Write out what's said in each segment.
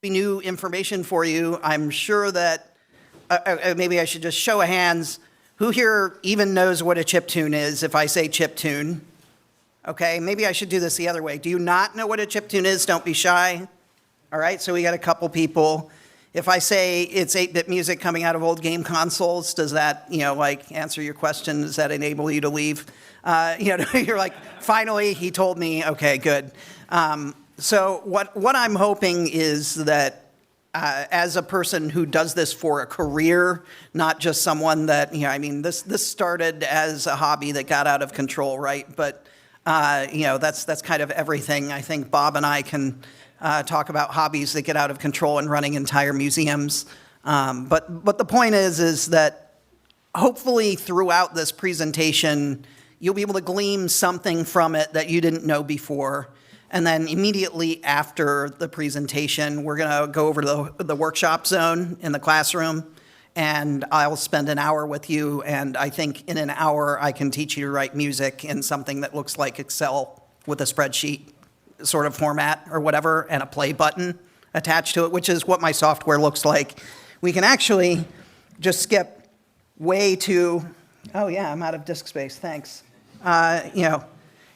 be new information for you. I'm sure that maybe I should just show of hands. Who here even knows what a chiptune is if I say chiptune? Okay, maybe I should do this the other way. Do you not know what a chiptune is? Don't be shy. All right, so we got a couple people. If I say it's 8-bit music coming out of old game consoles, does that, answer your question? Does that enable you to leave? You're like, finally, he told me, okay, good. So what I'm hoping is that as a person who does this for a career, not just someone that, this started as a hobby that got out of control, right? But, that's kind of everything. I think Bob and I can talk about hobbies that get out of control and running entire museums. But the point is that hopefully throughout this presentation, you'll be able to glean something from it that you didn't know before. And then immediately after the presentation, we're going to go over to the workshop zone in the classroom, and I'll spend an hour with you, and I think in an hour I can teach you to write music in something that looks like Excel with a spreadsheet sort of format or whatever, and a play button attached to it, which is what my software looks like. We can actually just skip way to, oh yeah, I'm out of disk space, thanks.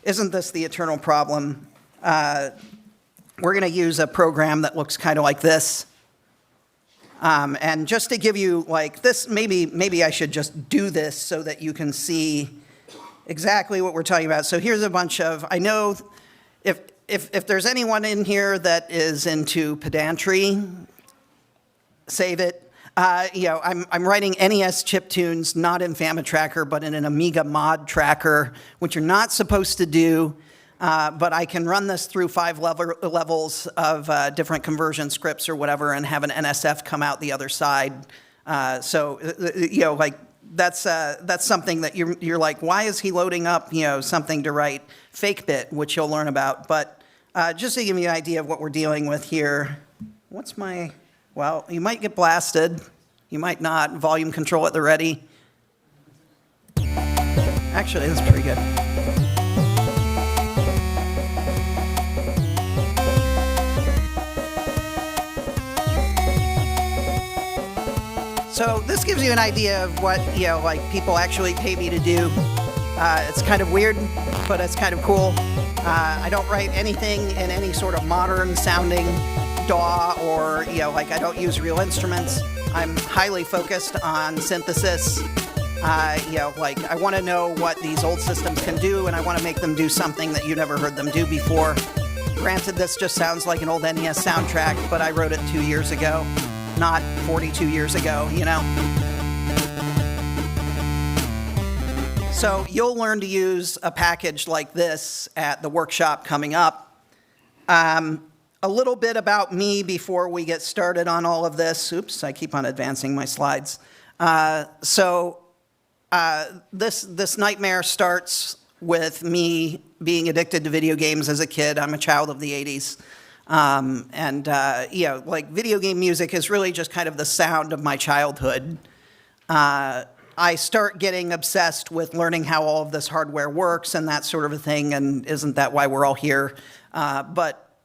Isn't this the eternal problem? We're going to use a program that looks kind of like this. And just to give you like this, maybe I should just do this so that you can see exactly what we're talking about. So here's a bunch of, I know if there's anyone in here that is into pedantry, save it. I'm writing NES chiptunes, not in FamiTracker, but in an Amiga mod tracker, which you're not supposed to do. But I can run this through 5 levels of different conversion scripts or whatever and have an NSF come out the other side. That's something that you're like, why is he loading up, something to write fake bit, which you'll learn about. But just to give you an idea of what we're dealing with here, well, you might get blasted. You might not. Volume control at the ready. Actually, that's pretty good. So this gives you an idea of what, people actually pay me to do. It's kind of weird, but it's kind of cool. I don't write anything in any sort of modern sounding DAW or, I don't use real instruments. I'm highly focused on synthesis. I want to know what these old systems can do, and I want to make them do something that you never heard them do before. Granted, this just sounds like an old NES soundtrack, but I wrote it 2 years ago. Not 42 years ago, So you'll learn to use a package like this at the workshop coming up. A little bit about me before we get started on all of this. Oops, I keep on advancing my slides. This nightmare starts with me being addicted to video games as a kid. I'm a child of the 80s. Video game music is really just kind of the sound of my childhood. I start getting obsessed with learning how all of this hardware works and that sort of a thing, and isn't that why we're all here? But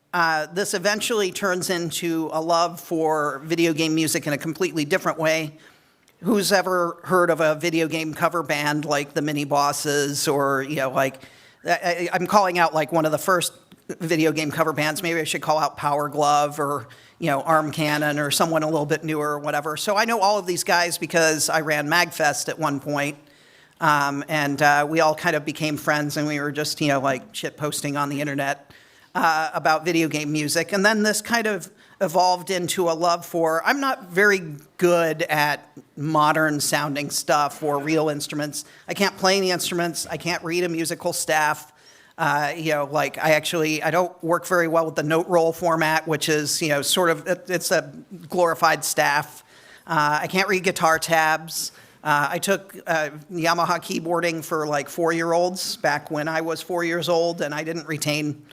this eventually turns into a love for video game music in a completely different way. Who's ever heard of a video game cover band like the Mini Bosses or, I'm calling out like one of the first video game cover bands. Maybe I should call out Power Glove or, Arm Cannon or someone a little bit newer or whatever. So I know all of these guys because I ran MagFest at one point. We all kind of became friends, and we were just, shit posting on the internet about video game music. And then this kind of evolved into a love for, I'm not very good at modern sounding stuff or real instruments. I can't play any instruments. I can't read a musical staff. I don't work very well with the note roll format, which is, it's a glorified staff. I can't read guitar tabs. I took Yamaha keyboarding for like 4-year-olds back when I was 4 years old, and I didn't retain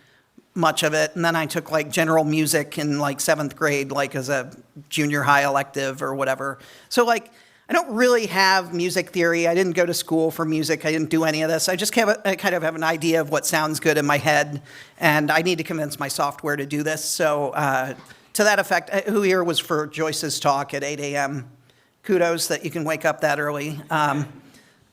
much of it. And then I took like general music in like 7th grade, like as a junior high elective or whatever. So I don't really have music theory. I didn't go to school for music. I didn't do any of this. I just kind of have an idea of what sounds good in my head, and I need to convince my software to do this. So to that effect, who here was for Joyce's talk at 8 a.m.? Kudos that you can wake up that early.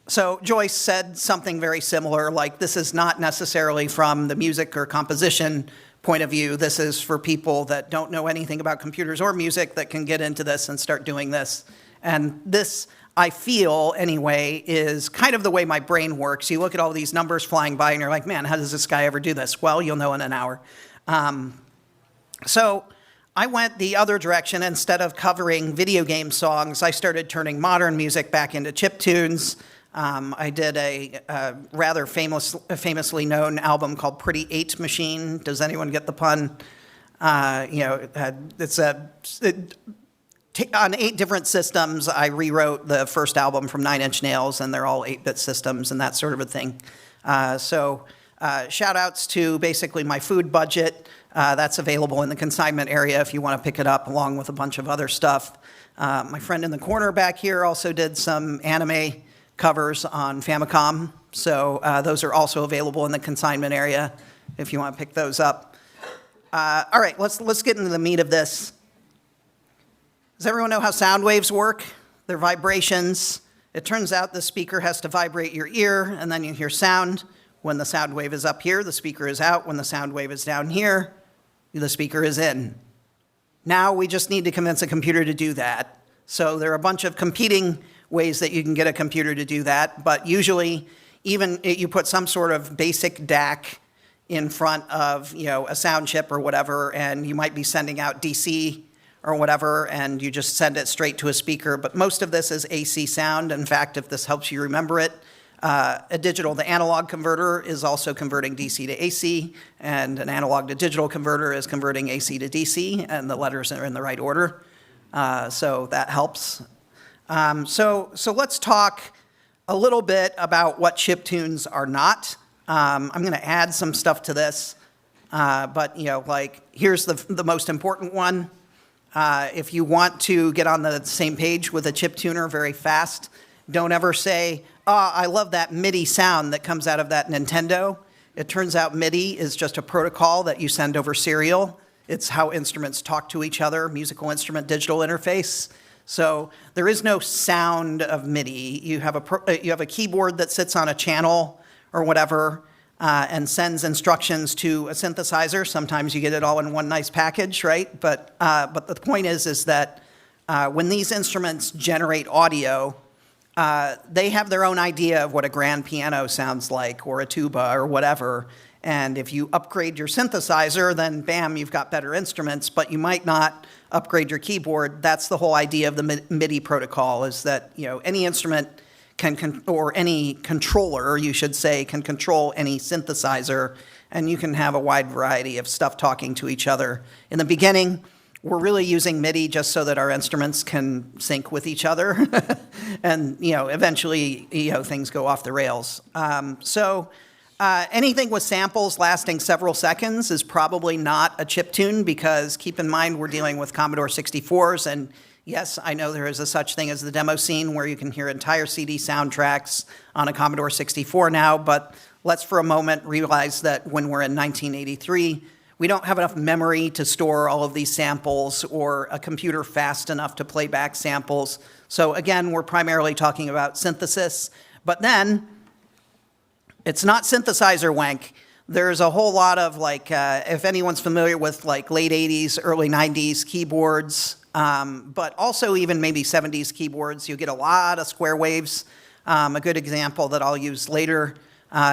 So Joyce said something very similar, like this is not necessarily from the music or composition point of view. This is for people that don't know anything about computers or music that can get into this and start doing this. And this, I feel anyway, is kind of the way my brain works. You look at all these numbers flying by and you're like, man, how does this guy ever do this? Well, you'll know in an hour. So I went the other direction. Instead of covering video game songs, I started turning modern music back into chiptunes. I did a rather famously known album called Pretty 8 Machine. Does anyone get the pun? It's on 8 different systems. I rewrote the first album from 9 Inch Nails, and they're all 8-bit systems and that sort of a thing. So shout outs to basically my food budget. That's available in the consignment area if you want to pick it up, along with a bunch of other stuff. My friend in the corner back here also did some anime covers on Famicom, so those are also available in the consignment area if you want to pick those up. All right, let's get into the meat of this. Does everyone know how sound waves work? They're vibrations. It turns out the speaker has to vibrate your ear, and then you hear sound. When the sound wave is up here, the speaker is out. When the sound wave is down here, the speaker is in. Now we just need to convince a computer to do that. So there are a bunch of competing ways that you can get a computer to do that, but usually even you put some sort of basic DAC in front of a sound chip or whatever, and you might be sending out DC or whatever, and you just send it straight to a speaker. But most of this is AC sound. In fact, if this helps you remember it, a digital to analog converter is also converting DC to AC, and an analog to digital converter is converting AC to DC, and the letters are in the right order. So that helps. So let's talk a little bit about what chiptunes are not. I'm going to add some stuff to this, but here's the most important one. If you want to get on the same page with a chiptuner very fast, don't ever say, "Oh, I love that MIDI sound that comes out of that Nintendo." It turns out MIDI is just a protocol that you send over serial. It's how instruments talk to each other, musical instrument digital interface. So there is no sound of MIDI. You have a keyboard that sits on a channel or whatever and sends instructions to a synthesizer. Sometimes you get it all in one nice package, right? But the point is that when these instruments generate audio, they have their own idea of what a grand piano sounds like, or a tuba or whatever. And if you upgrade your synthesizer, then bam, you've got better instruments, but you might not upgrade your keyboard. That's the whole idea of the MIDI protocol, is that any instrument or any controller, you should say, can control any synthesizer, and you can have a wide variety of stuff talking to each other. In the beginning, we're really using MIDI just so that our instruments can sync with each other, and eventually things go off the rails. Anything with samples lasting several seconds is probably not a chiptune, because keep in mind we're dealing with Commodore 64s, and yes, I know there is a such thing as the demo scene where you can hear entire CD soundtracks on a Commodore 64 now, but let's for a moment realize that when we're in 1983, we don't have enough memory to store all of these samples, or a computer fast enough to play back samples. So again, we're primarily talking about synthesis, but then it's not synthesizer wank. There's a whole lot of if anyone's familiar with late 80s, early 90s keyboards, but also even maybe 70s keyboards, you get a lot of square waves. A good example that I'll use later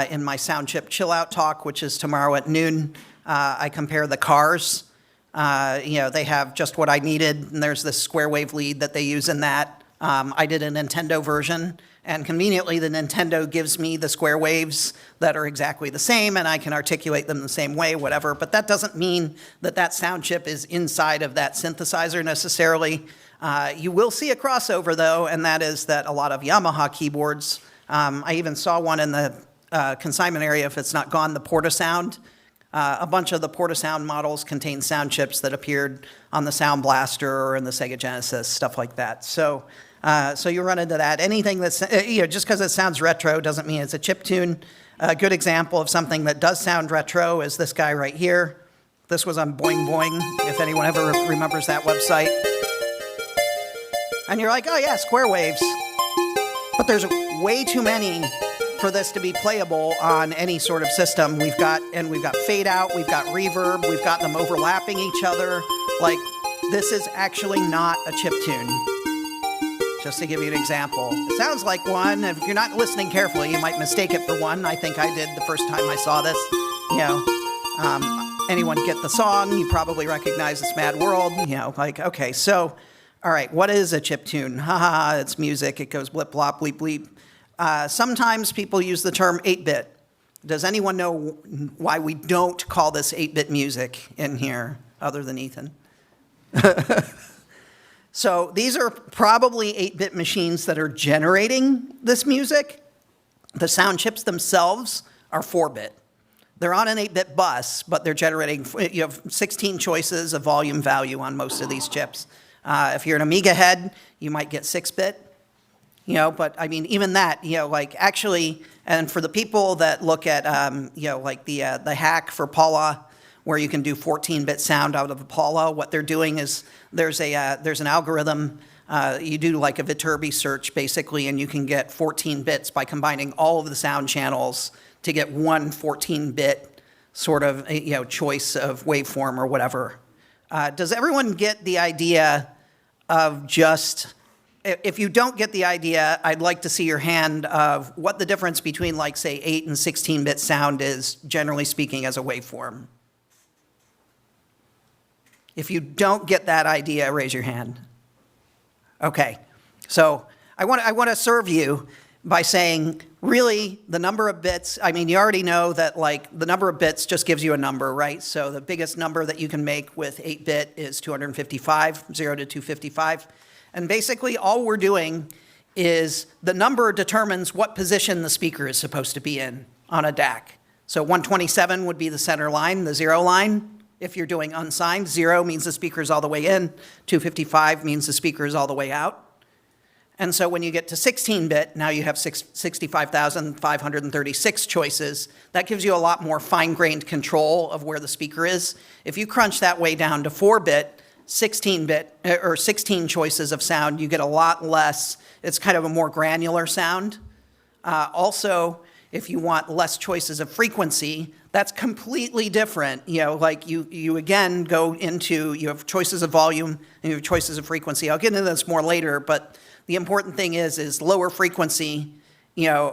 in my sound chip chill out talk, which is tomorrow at noon, I compare the Cars. They have just what I needed, and there's this square wave lead that they use in that. I did a Nintendo version, and conveniently the Nintendo gives me the square waves that are exactly the same, and I can articulate them the same way, whatever. But that doesn't mean that sound chip is inside of that synthesizer necessarily. You will see a crossover, though, and that is that a lot of Yamaha keyboards, I even saw one in the consignment area, if it's not gone, the Portasound. A bunch of the Portasound models contain sound chips that appeared on the Sound Blaster or in the Sega Genesis, stuff like that. So you run into that. Anything that's, just because it sounds retro doesn't mean it's a chiptune. A good example of something that does sound retro is this guy right here. This was on Boing Boing, if anyone ever remembers that website. And you're like, oh yeah, square waves. But there's way too many for this to be playable on any sort of system. We've got fade out, we've got reverb, we've got them overlapping each other. Like, this is actually not a chiptune. Just to give you an example. It sounds like one. If you're not listening carefully, you might mistake it for one. I think I did the first time I saw this. You know, anyone get the song? You probably recognize It's Mad World. You know, like, okay, so, all right, what is a chiptune? Haha, it's music. It goes blip, blop, bleep, bleep. Sometimes people use the term 8-bit. Does anyone know why we don't call this 8-bit music in here, other than Ethan? So these are probably 8-bit machines that are generating this music. The sound chips themselves are 4-bit. They're on an 8-bit bus, but they're generating, you have 16 choices of volume value on most of these chips. If you're an Amiga head, you might get 6-bit. You know, but I mean, even that, you know, like actually, and for the people that look at, you know, like the hack for Paula, where you can do 14-bit sound out of a Paula, what they're doing is there's an algorithm. You do like a Viterbi search basically, and you can get 14 bits by combining all of the sound channels to get one 14-bit sort of, you know, choice of waveform or whatever. Does everyone get the idea of just? If you don't get the idea, I'd like to see your hand of what the difference between, like, say, 8 and 16-bit sound is, generally speaking, as a waveform. If you don't get that idea, raise your hand. Okay, so I want to serve you by saying, really, the number of bits, I mean, you already know that, like, the number of bits just gives you a number, right? So the biggest number that you can make with 8-bit is 255, 0 to 255. And basically, all we're doing is the number determines what position the speaker is supposed to be in on a DAC. So 127 would be the center line, the 0 line. If you're doing unsigned, 0 means the speaker is all the way in. 255 means the speaker is all the way out. And so when you get to 16-bit, now you have 65,536 choices. That gives you a lot more fine-grained control of where the speaker is. If you crunch that way down to 4-bit, 16-bit, or 16 choices of sound, you get a lot less. It's kind of a more granular sound. Also, if you want less choices of frequency, that's completely different. You know, like you again go into, you have choices of volume and you have choices of frequency. I'll get into this more later, but the important thing is lower frequency, you know,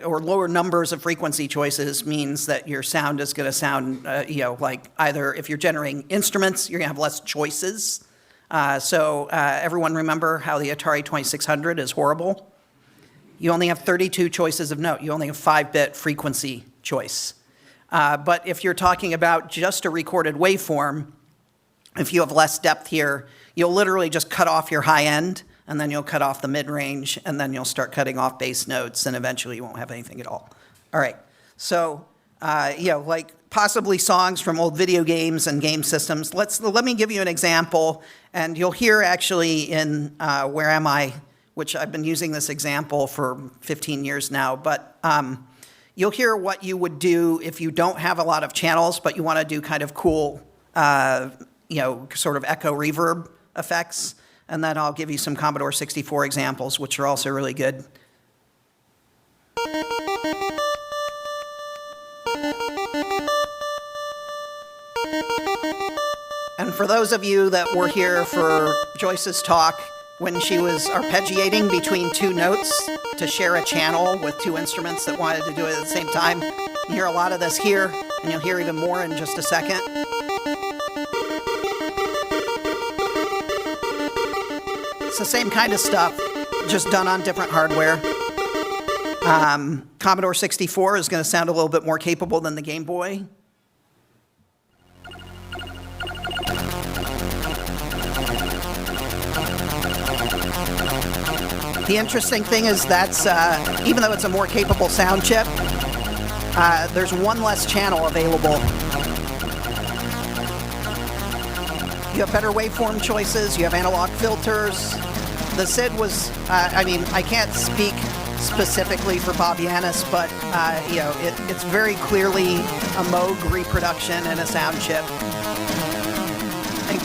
or lower numbers of frequency choices means that your sound is going to sound, you know, like either if you're generating instruments, you're going to have less choices. So everyone remember how the Atari 2600 is horrible? You only have 32 choices of note. You only have 5-bit frequency choice. But if you're talking about just a recorded waveform, if you have less depth here, you'll literally just cut off your high end, and then you'll cut off the mid-range, and then you'll start cutting off bass notes, and eventually you won't have anything at all. All right, so, you know, like possibly songs from old video games and game systems. Let me give you an example, and you'll hear actually in Where Am I?, which I've been using this example for 15 years now, but you'll hear what you would do if you don't have a lot of channels, but you want to do kind of cool, you know, sort of echo reverb effects. And then I'll give you some Commodore 64 examples, which are also really good. And for those of you that were here for Joyce's talk, when she was arpeggiating between two notes to share a channel with two instruments that wanted to do it at the same time, you hear a lot of this here, and you'll hear even more in just a second. It's the same kind of stuff, just done on different hardware. Commodore 64 is going to sound a little bit more capable than the Game Boy. The interesting thing is that's, even though it's a more capable sound chip, there's one less channel available. You have better waveform choices, you have analog filters. The SID was, I mean, I can't speak specifically for Bob Yanis, but you know, it's very clearly a Moog reproduction and a sound chip.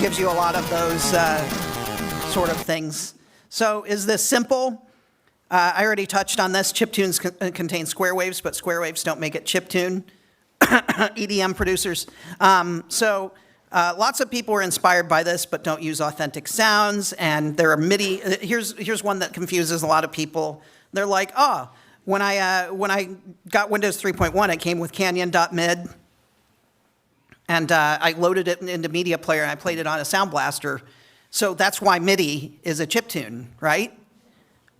gives you a lot of those sort of things. So is this simple? I already touched on this. Chiptunes contain square waves, but square waves don't make it chiptune. EDM producers. Lots of people are inspired by this, but don't use authentic sounds. And there are MIDI. Here's one that confuses a lot of people. They're like, oh, when I got Windows 3.1, it came with Canyon.mid. And I loaded it into Media Player, and I played it on a Sound Blaster. So that's why MIDI is a chiptune, right?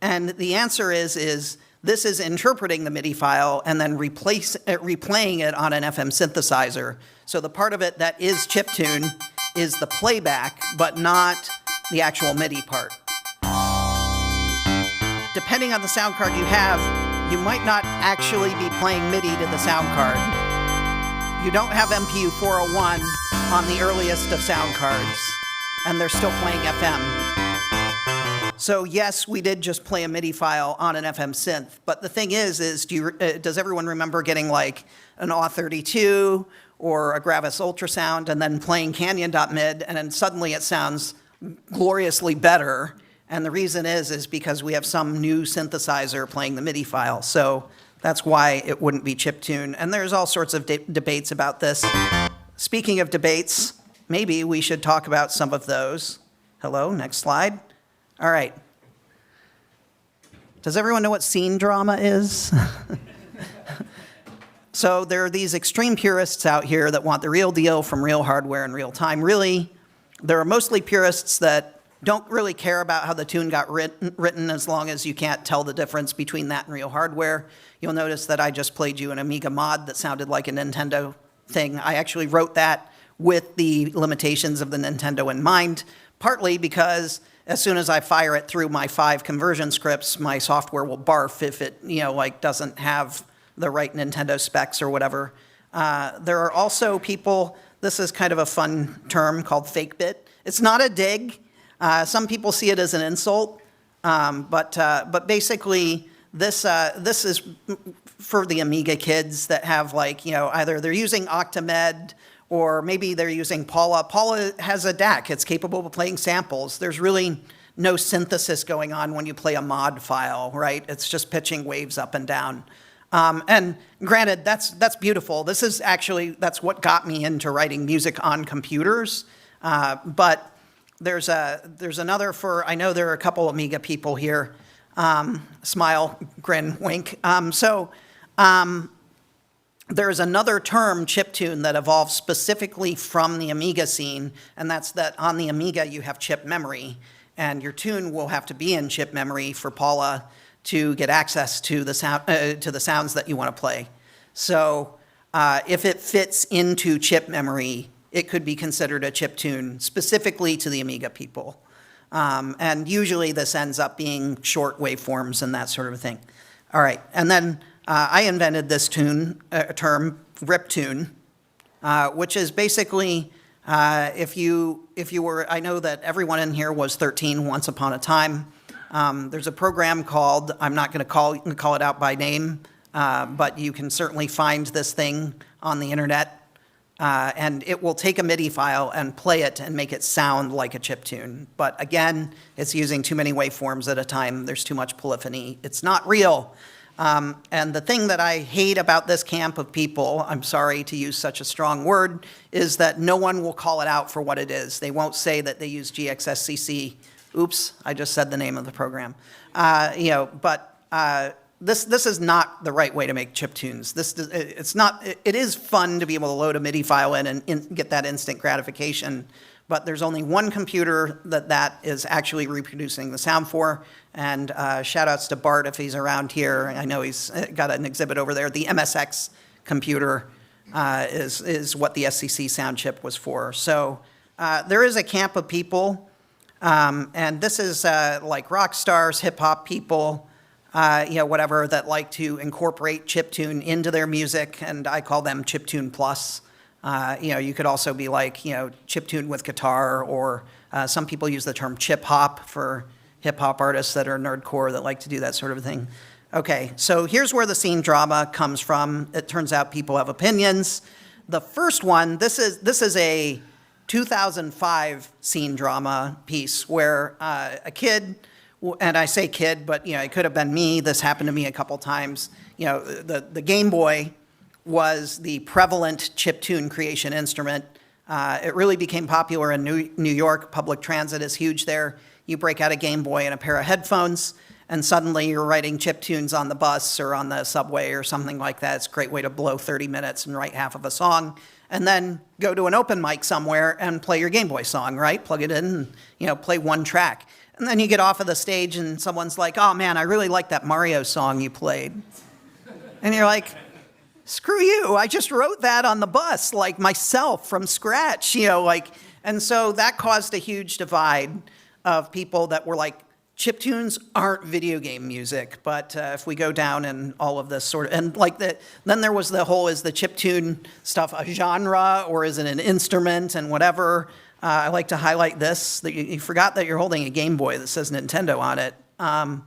And the answer is this is interpreting the MIDI file and then replaying it on an FM synthesizer. So the part of it that is chiptune is the playback, but not the actual MIDI part. Depending on the sound card you have, you might not actually be playing MIDI to the sound card. You don't have MPU 401 on the earliest of sound cards, and they're still playing FM. So yes, we did just play a MIDI file on an FM synth, but the thing is does everyone remember getting like an AW32 or a Gravis ultrasound and then playing Canyon.mid, and then suddenly it sounds gloriously better? And the reason is because we have some new synthesizer playing the MIDI file. So that's why it wouldn't be chiptune. And there's all sorts of debates about this. Speaking of debates, maybe we should talk about some of those. Hello, next slide. All right. Does everyone know what scene drama is? So there are these extreme purists out here that want the real deal from real hardware in real time. Really, there are mostly purists that don't really care about how the tune got written as long as you can't tell the difference between that and real hardware. You'll notice that I just played you an Amiga mod that sounded like a Nintendo thing. I actually wrote that with the limitations of the Nintendo in mind, partly because as soon as I fire it through my 5 conversion scripts, my software will barf if it, doesn't have the right Nintendo specs or whatever. There are also people, this is kind of a fun term called fake bit. It's not a dig. Some people see it as an insult, but basically this is for the Amiga kids that have either they're using Octamed or maybe they're using Paula. Paula has a DAC. It's capable of playing samples. There's really no synthesis going on when you play a mod file, right? It's just pitching waves up and down. And granted, that's beautiful. That's what got me into writing music on computers. But there's another I know there are a couple Amiga people here. Smile, grin, wink. There's another term, chiptune, that evolved specifically from the Amiga scene, and that's that on the Amiga you have chip memory, and your tune will have to be in chip memory for Paula to get access to the sounds that you want to play. So if it fits into chip memory, it could be considered a chiptune specifically to the Amiga people. And usually this ends up being short waveforms and that sort of thing. All right, and then I invented this term, riptune, which is basically if you were, I know that everyone in here was 13 once upon a time. There's a program called, I'm not going to call it out by name, but you can certainly find this thing on the internet, and it will take a MIDI file and play it and make it sound like a chiptune. But again, it's using too many waveforms at a time. There's too much polyphony. It's not real. And the thing that I hate about this camp of people, I'm sorry to use such a strong word, is that no one will call it out for what it is. They won't say that they use GXSCC. Oops, I just said the name of the program. This is not the right way to make chiptunes. It is fun to be able to load a MIDI file in and get that instant gratification, but there's only one computer that is actually reproducing the sound for, and shout outs to Bart if he's around here. I know he's got an exhibit over there. The MSX computer is what the SCC sound chip was for. So there is a camp of people, and this is like rock stars, hip hop people, whatever, that like to incorporate chiptune into their music, and I call them chiptune plus. You could also be like, chiptune with guitar, or some people use the term chip hop for hip hop artists that are nerdcore that like to do that sort of thing. Okay, so here's where the scene drama comes from. It turns out people have opinions. The first one, this is a 2005 scene drama piece where a kid, and I say kid, but it could have been me. This happened to me a couple times. The Game Boy was the prevalent chiptune creation instrument. It really became popular in New York. Public transit is huge there. You break out a Game Boy and a pair of headphones, and suddenly you're writing chiptunes on the bus or on the subway or something like that. It's a great way to blow 30 minutes and write half of a song, and then go to an open mic somewhere and play your Game Boy song, right? Plug it in and, play one track. And then you get off of the stage and someone's like, oh man, I really like that Mario song you played. And you're like, screw you, I just wrote that on the bus, like myself from scratch, and so that caused a huge divide of people that were like, chiptunes aren't video game music, but if we go down and all of this sort of, and then there was the whole, is the chiptune stuff a genre or is it an instrument and whatever. I like to highlight this, that you forgot that you're holding a Game Boy that says Nintendo on it. I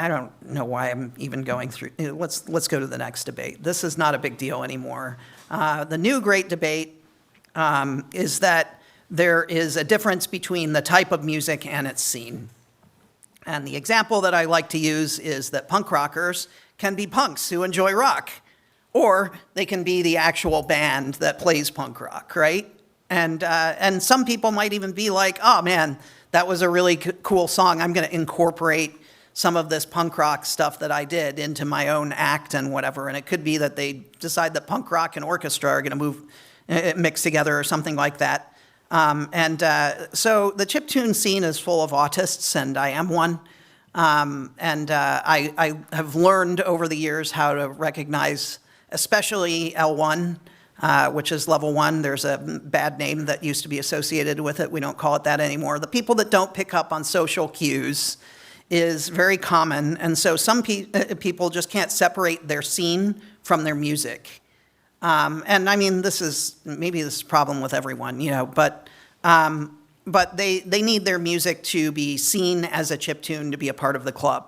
don't know why I'm even going through. Let's go to the next debate. This is not a big deal anymore. The new great debate is that there is a difference between the type of music and its scene. And the example that I like to use is that punk rockers can be punks who enjoy rock, or they can be the actual band that plays punk rock, right? And some people might even be like, oh man, that was a really cool song. I'm going to incorporate some of this punk rock stuff that I did into my own act and whatever. And it could be that they decide that punk rock and orchestra are going to mix together or something like that. So the chiptune scene is full of autists, and I am one. I have learned over the years how to recognize, especially L1, which is level 1. There's a bad name that used to be associated with it. We don't call it that anymore. The people that don't pick up on social cues is very common, and so some people just can't separate their scene from their music. And I mean, this is a problem with everyone, but they need their music to be seen as a chiptune, to be a part of the club.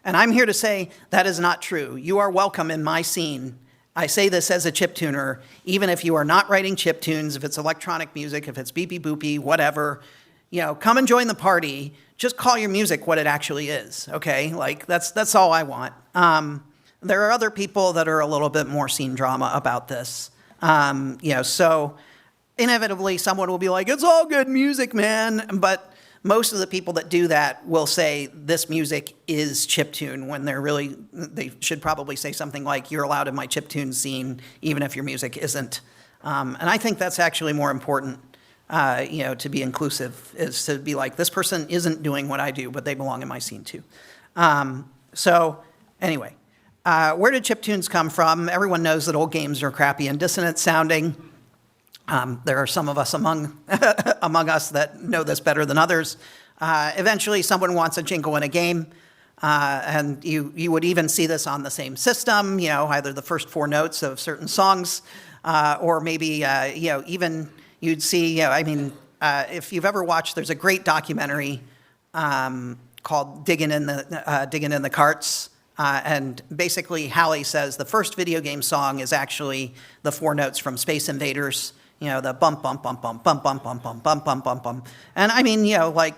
And I'm here to say that is not true. You are welcome in my scene. I say this as a chiptuner, even if you are not writing chiptunes, if it's electronic music, if it's beepy boopy, whatever, come and join the party. Just call your music what it actually is, okay? That's all I want. There are other people that are a little bit more scene drama about this. So inevitably someone will be like, it's all good music, man. But most of the people that do that will say this music is chiptune when they should probably say something like, you're allowed in my chiptune scene, even if your music isn't. And I think that's actually more important, to be inclusive, is to be like, this person isn't doing what I do, but they belong in my scene too. Anyway. Where did chiptunes come from? Everyone knows that old games are crappy and dissonant sounding. There are some of us among us that know this better than others. Eventually, someone wants a jingle in a game, and you would even see this on the same system. Either the first 4 notes of certain songs, or maybe even you'd see. If you've ever watched, there's a great documentary called "Digging in the Carts." And basically, Hallie says the first video game song is actually the 4 notes from Space Invaders, the bump, bump, bump, bump, bump, bump, bump, bump, bump, bump, bump, bump. And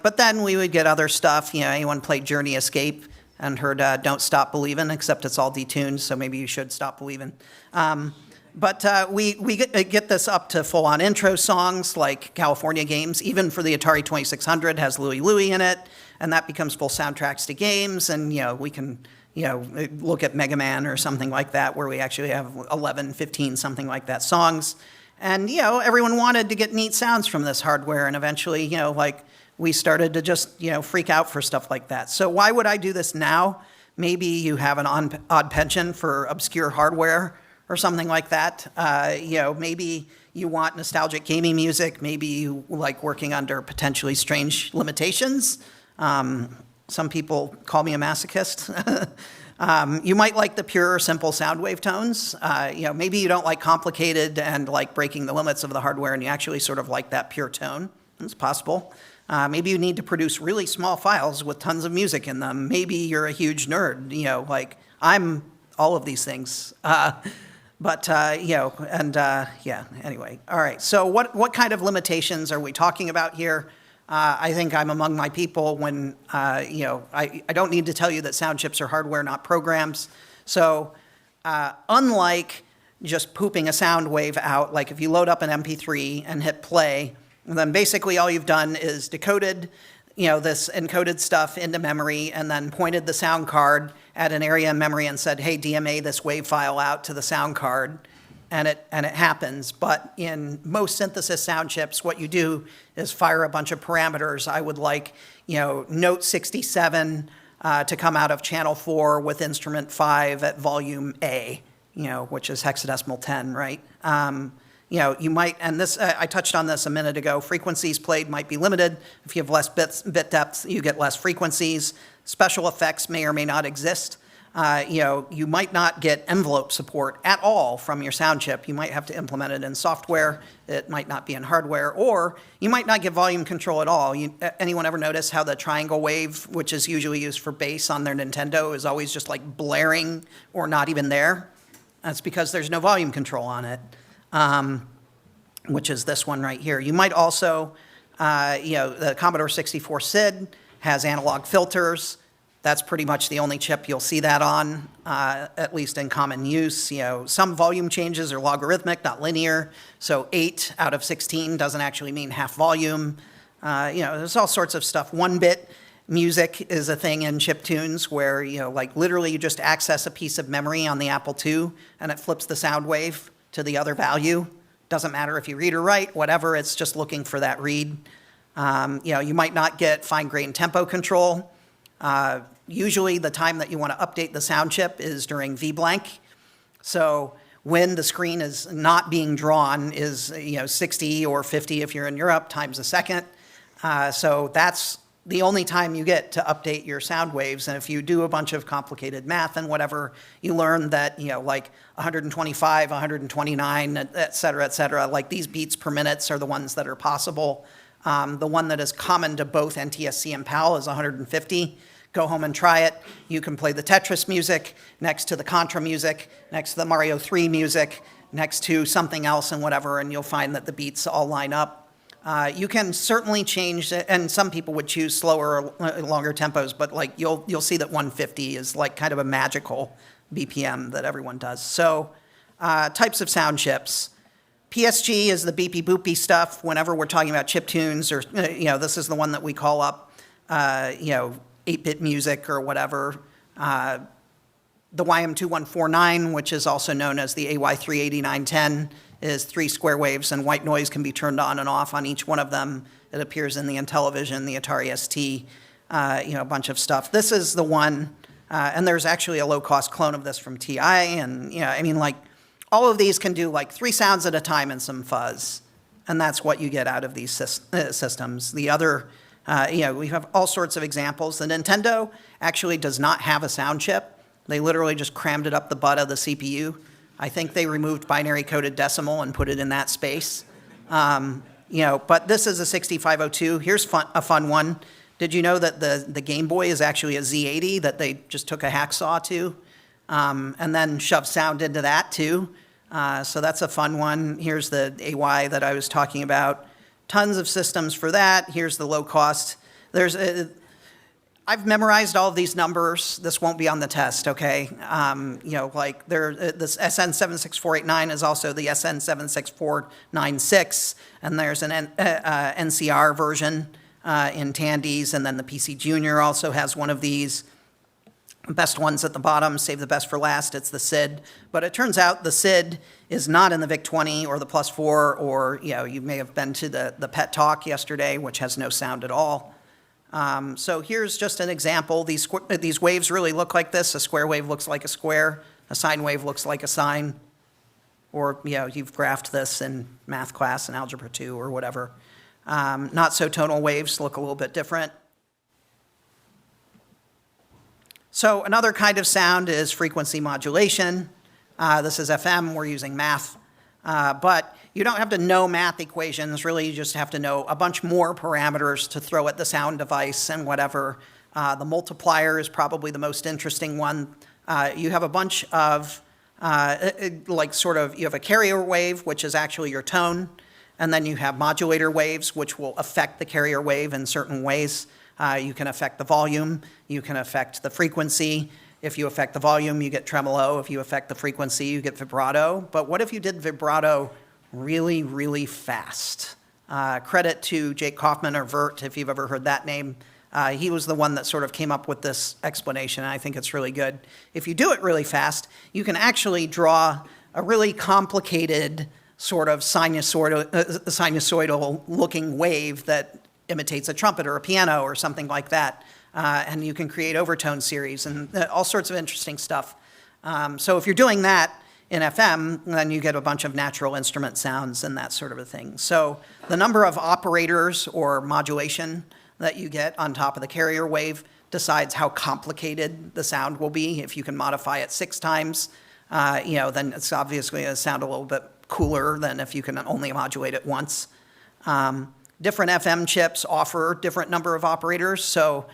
but then we would get other stuff. Anyone played Journey Escape and heard Don't Stop Believin', except it's all detuned, so maybe you should stop believing. But we get this up to full-on intro songs like California Games, even for the Atari 2600 has Louie Louie in it, and that becomes full soundtracks to games, and we can look at Mega Man or something like that, where we actually have 11, 15, something like that songs. And, everyone wanted to get neat sounds from this hardware, and eventually, we started to just, freak out for stuff like that. So why would I do this now? Maybe you have an odd penchant for obscure hardware or something like that. Maybe you want nostalgic gaming music. Maybe you like working under potentially strange limitations. Some people call me a masochist. You might like the pure, simple sound wave tones. Maybe you don't like complicated and like breaking the limits of the hardware, and you actually sort of like that pure tone. It's possible. Maybe you need to produce really small files with tons of music in them. Maybe you're a huge nerd. I'm all of these things. But, yeah, anyway. All right, so what kind of limitations are we talking about here? I think I'm among my people when, I don't need to tell you that sound chips are hardware, not programs. So unlike just pooping a sound wave out, like if you load up an MP3 and hit play, then basically all you've done is decoded this encoded stuff into memory and then pointed the sound card at an area in memory and said, hey, DMA this wave file out to the sound card, and it happens. But in most synthesis sound chips, what you do is fire a bunch of parameters. I would like, note 67 to come out of channel 4 with instrument 5 at volume A, which is hexadecimal 10, right? You might, and this, I touched on this a minute ago, frequencies played might be limited. If you have less bit depth, you get less frequencies. Special effects may or may not exist. You might not get envelope support at all from your sound chip. You might have to implement it in software. It might not be in hardware, or you might not get volume control at all. Anyone ever notice how the triangle wave, which is usually used for bass on their Nintendo, is always just like blaring or not even there? That's because there's no volume control on it. Which is this one right here. You might also, the Commodore 64 SID has analog filters. That's pretty much the only chip you'll see that on, at least in common use. Some volume changes are logarithmic, not linear. So 8 out of 16 doesn't actually mean half volume. There's all sorts of stuff. 1-bit music is a thing in Chiptunes where, literally you just access a piece of memory on the Apple II and it flips the sound wave to the other value. Doesn't matter if you read or write, whatever, it's just looking for that read. You might not get fine-grained tempo control. Usually the time that you want to update the sound chip is during V-blank. So when the screen is not being drawn is 60 or 50 if you're in Europe times a second. So that's the only time you get to update your sound waves. And if you do a bunch of complicated math and whatever, you learn that, 125, 129, et cetera, like these beats per minute are the ones that are possible. The one that is common to both NTSC and PAL is 150. Go home and try it. You can play the Tetris music next to the Contra music, next to the Mario 3 music, next to something else and whatever, and you'll find that the beats all line up. You can certainly change it, and some people would choose slower or longer tempos, but you'll see that 150 is kind of a magical BPM that everyone does. So types of sound chips. PSG is the beepy boopy stuff whenever we're talking about chiptunes, or this is the one that we call up 8-bit music or whatever. The YM2149, which is also known as the AY38910, is 3 square waves, and white noise can be turned on and off on each one of them. It appears in the Intellivision, the Atari ST, a bunch of stuff. This is the one, and there's actually a low-cost clone of this from TI, and all of these can do 3 sounds at a time and some fuzz, and that's what you get out of these systems. The other, we have all sorts of examples. The Nintendo actually does not have a sound chip. They literally just crammed it up the butt of the CPU. I think they removed binary coded decimal and put it in that space. But this is a 6502. Here's a fun one. Did you know that the Game Boy is actually a Z80 that they just took a hacksaw to and then shoved sound into that too? So that's a fun one. Here's the AY that I was talking about. Tons of systems for that. Here's the low cost. I've memorized all of these numbers. This won't be on the test, okay? This SN76489 is also the SN76496, and there's an NCR version in Tandy's, and then the PC Junior also has one of these. Best ones at the bottom, save the best for last, it's the SID. But it turns out the SID is not in the VIC-20 or the Plus 4, or you may have been to the PET Talk yesterday, which has no sound at all. So here's just an example. These waves really look like this. A square wave looks like a square. A sine wave looks like a sine. Or you've graphed this in math class in Algebra 2 or whatever. Not so tonal waves look a little bit different. So another kind of sound is frequency modulation. This is FM. We're using math. But you don't have to know math equations. Really, you just have to know a bunch more parameters to throw at the sound device and whatever. The multiplier is probably the most interesting one. You have a bunch of like sort of, you have a carrier wave, which is actually your tone, and then you have modulator waves, which will affect the carrier wave in certain ways. You can affect the volume, you can affect the frequency. If you affect the volume, you get tremolo. If you affect the frequency, you get vibrato. But what if you did vibrato really, really fast? Credit to Jake Kaufman, or Vert, if you've ever heard that name. He was the one that sort of came up with this explanation, and I think it's really good. If you do it really fast, you can actually draw a really complicated sort of sinusoidal looking wave that imitates a trumpet or a piano or something like that. And you can create overtone series and all sorts of interesting stuff. So if you're doing that in FM, then you get a bunch of natural instrument sounds and that sort of a thing. So the number of operators or modulation that you get on top of the carrier wave decides how complicated the sound will be. If you can modify it 6 times, then it's obviously going to sound a little bit cooler than if you can only modulate it once. Different FM chips offer different number of operators, so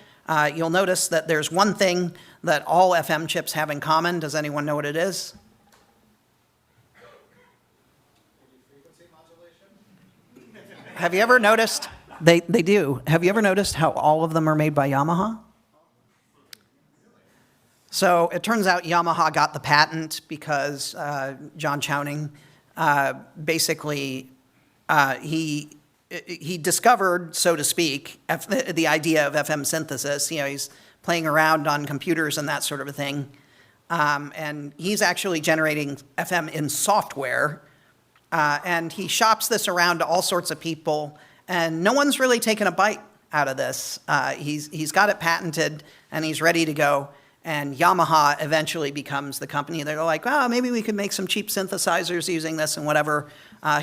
you'll notice that there's one thing that all FM chips have in common. Does anyone know what it is? Have you ever noticed? They do. Have you ever noticed how all of them are made by Yamaha? So it turns out Yamaha got the patent because John Chowning basically he discovered, so to speak, the idea of FM synthesis. He's playing around on computers and that sort of a thing. And he's actually generating FM in software. And he shops this around to all sorts of people. And no one's really taken a bite out of this. He's got it patented, and he's ready to go. And Yamaha eventually becomes the company. They're like, oh, maybe we could make some cheap synthesizers using this and whatever.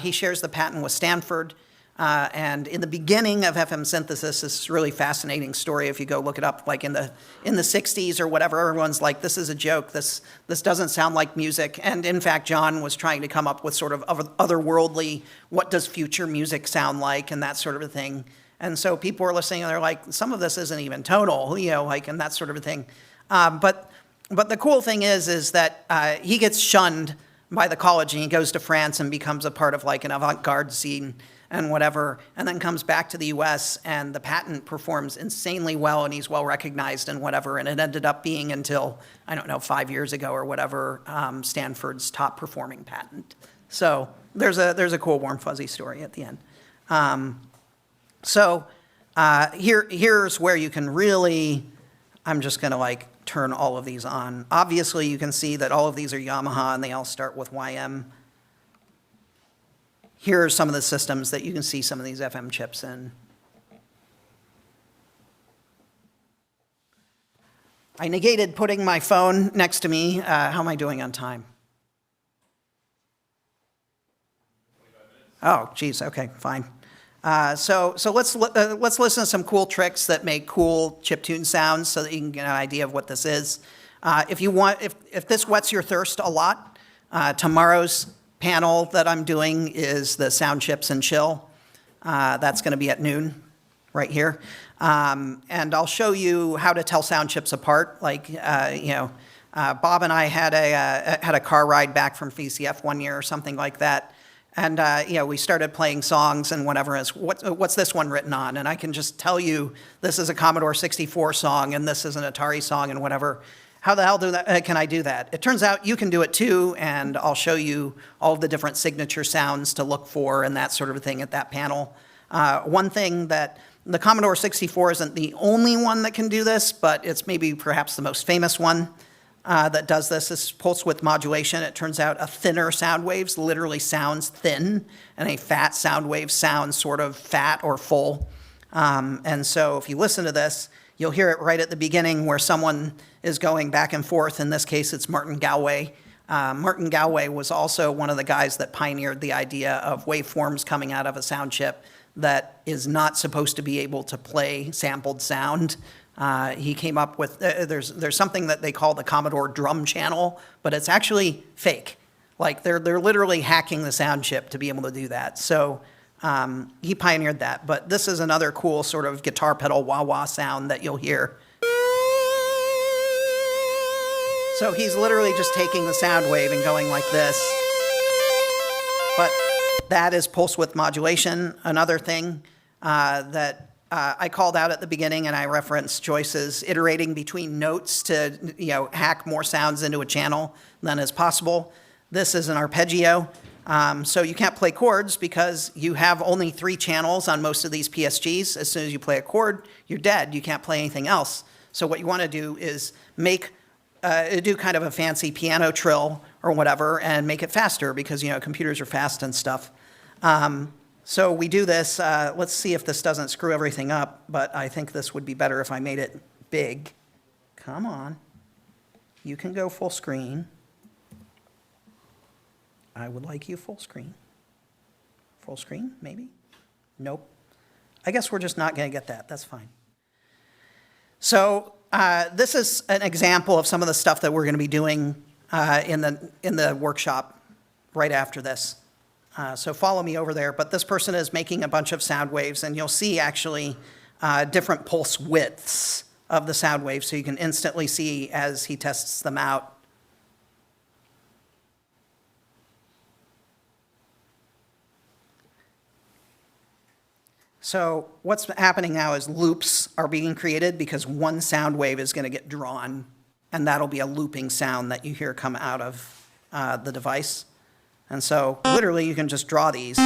He shares the patent with Stanford. And in the beginning of FM synthesis, this is a really fascinating story. If you go look it up, like in the 60s or whatever, everyone's like, this is a joke. This doesn't sound like music. And in fact, John was trying to come up with sort of otherworldly, what does future music sound like, and that sort of a thing. And so people were listening, and they're like, some of this isn't even tonal, and that sort of a thing. But the cool thing is that he gets shunned by the college, and he goes to France and becomes a part of like an avant-garde scene and whatever, and then comes back to the US, and the patent performs insanely well, and he's well recognized and whatever, and it ended up being, until, 5 years ago or whatever, Stanford's top performing patent. So there's a cool warm fuzzy story at the end. Here's where you can really, I'm just gonna turn all of these on. Obviously you can see that all of these are Yamaha and they all start with YM. Here are some of the systems that you can see some of these FM chips in. I negated putting my phone next to me. How am I doing on time? 25 minutes. Oh, geez, okay, fine. So let's listen to some cool tricks that make cool chiptune sounds so that you can get an idea of what this is. If this whets your thirst a lot, tomorrow's panel that I'm doing is the sound chips and chill. That's going to be at noon, right here. And I'll show you how to tell sound chips apart. Bob and I had a car ride back from VCF one year or something like that. And we started playing songs and whatever. What's this one written on? And I can just tell you this is a Commodore 64 song and this is an Atari song and whatever. How the hell can I do that? It turns out you can do it too, and I'll show you all of the different signature sounds to look for and that sort of thing at that panel. One thing that the Commodore 64 isn't the only one that can do this, but it's maybe perhaps the most famous one that does this. This pulse width modulation. It turns out a thinner sound wave literally sounds thin, and a fat sound wave sounds sort of fat or full. And so if you listen to this, you'll hear it right at the beginning where someone is going back and forth. In this case, it's Martin Galway. Martin Galway was also one of the guys that pioneered the idea of waveforms coming out of a sound chip that is not supposed to be able to play sampled sound. He came up with, there's something that they call the Commodore drum channel, but it's actually fake. Like they're literally hacking the sound chip to be able to do that. So he pioneered that. But this is another cool sort of guitar pedal wah-wah sound that you'll hear. So he's literally just taking the sound wave and going like this. But that is pulse width modulation. Another thing that I called out at the beginning, and I referenced Joyce's iterating between notes to hack more sounds into a channel than is possible. This is an arpeggio. So you can't play chords because you have only 3 channels on most of these PSGs. As soon as you play a chord, you're dead. You can't play anything else. So what you want to do is do kind of a fancy piano trill or whatever and make it faster because, computers are fast and stuff. So we do this. Let's see if this doesn't screw everything up, but I think this would be better if I made it big. Come on. You can go full screen. I would like you full screen. Full screen, maybe? Nope. I guess we're just not going to get that. That's fine. So this is an example of some of the stuff that we're going to be doing in the workshop right after this. So follow me over there. But this person is making a bunch of sound waves, and you'll see actually different pulse widths of the sound waves, so you can instantly see as he tests them out. So what's happening now is loops are being created because one sound wave is going to get drawn, and that'll be a looping sound that you hear come out of the device. And so literally you can just draw these.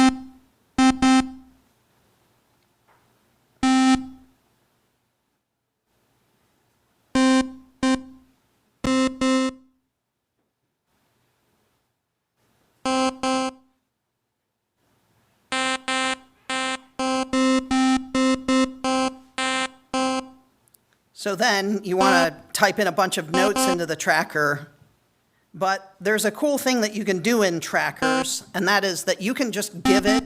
So then you want to type in a bunch of notes into the tracker, but there's a cool thing that you can do in trackers, and that is that you can just give it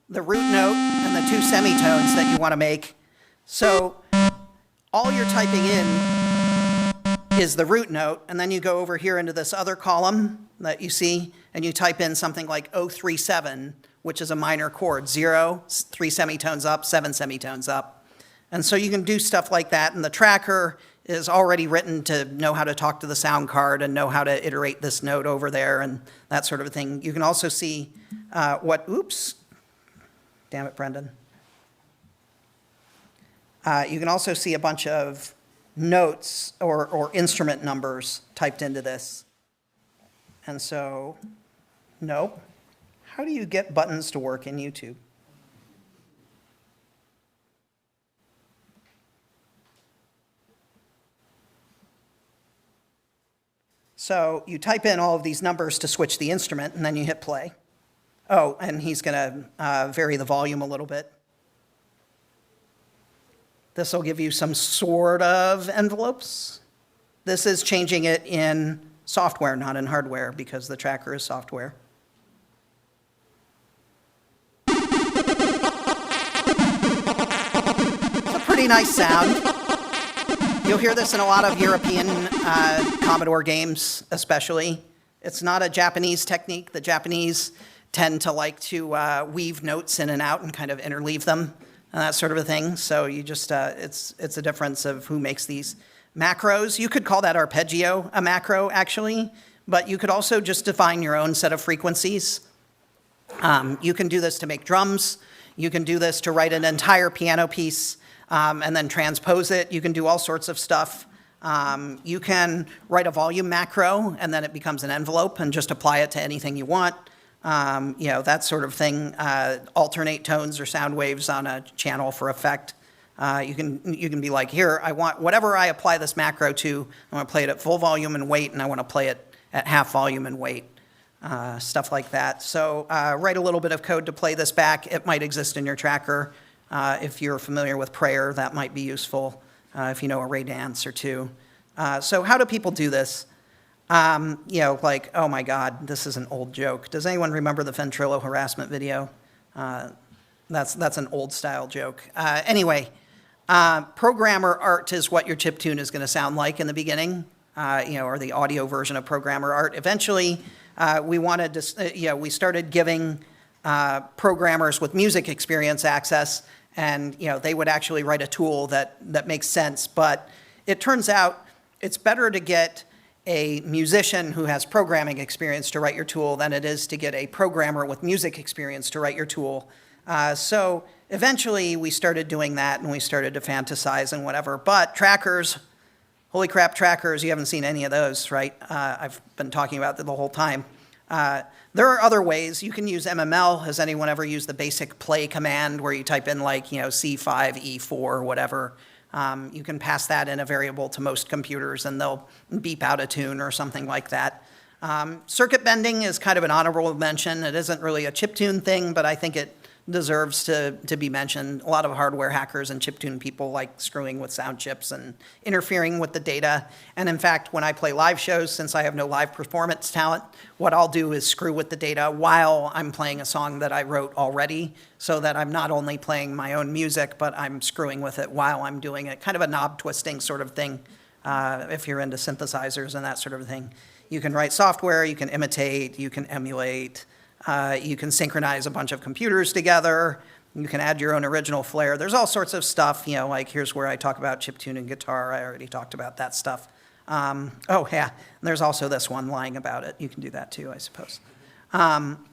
the root note and the 2 semitones that you want to make. So all you're typing in is the root note, and then you go over here into this other column that you see, and you type in something like 037, which is a minor chord, 0, 3 semitones up, 7 semitones up. And so you can do stuff like that, and the tracker is already written to know how to talk to the sound card and know how to iterate this note over there and that sort of a thing. You can also see oops, damn it, Brendan. You can also see a bunch of notes or instrument numbers typed into this. And so, nope. How do you get buttons to work in YouTube? So you type in all of these numbers to switch the instrument, and then you hit play. Oh, and he's going to vary the volume a little bit. This will give you some sort of envelopes. This is changing it in software, not in hardware, because the tracker is software. It's a pretty nice sound. You'll hear this in a lot of European Commodore games, especially. It's not a Japanese technique. The Japanese tend to like to weave notes in and out and kind of interleave them and that sort of a thing. So you just, it's a difference of who makes these macros. You could call that arpeggio a macro, actually, but you could also just define your own set of frequencies. You can do this to make drums. You can do this to write an entire piano piece. And then transpose it. You can do all sorts of stuff. You can write a volume macro, and then it becomes an envelope, and just apply it to anything you want. That sort of thing. Alternate tones or sound waves on a channel for effect. You can be like, here, I want whatever I apply this macro to, I want to play it at full volume and weight, and I want to play it at half volume and weight. Stuff like that. So write a little bit of code to play this back. It might exist in your tracker. If you're familiar with prayer, that might be useful. If you know array dance or two. So how do people do this? Like, oh my God, this is an old joke. Does anyone remember the Ventrilo harassment video? That's an old style joke. Anyway, programmer art is what your chiptune is going to sound like in the beginning, or the audio version of programmer art. Eventually, we started giving programmers with music experience access, and they would actually write a tool that makes sense. But it turns out it's better to get a musician who has programming experience to write your tool than it is to get a programmer with music experience to write your tool. So eventually we started doing that and we started to fantasize and whatever. But trackers, holy crap, trackers, you haven't seen any of those, right? I've been talking about that the whole time. There are other ways. You can use MML. Has anyone ever used the basic play command where you type in like, C5, E4, whatever? You can pass that in a variable to most computers and they'll beep out a tune or something like that. Circuit bending is kind of an honorable mention. It isn't really a chiptune thing, but I think it deserves to be mentioned. A lot of hardware hackers and chiptune people like screwing with sound chips and interfering with the data. And in fact, when I play live shows, since I have no live performance talent, what I'll do is screw with the data while I'm playing a song that I wrote already, so that I'm not only playing my own music, but I'm screwing with it while I'm doing it. Kind of a knob twisting sort of thing, if you're into synthesizers and that sort of thing. You can write software, you can imitate, you can emulate, you can synchronize a bunch of computers together. You can add your own original flair. There's all sorts of stuff, like here's where I talk about chiptune and guitar. I already talked about that stuff. Oh, yeah, there's also this one lying about it. You can do that too, I suppose.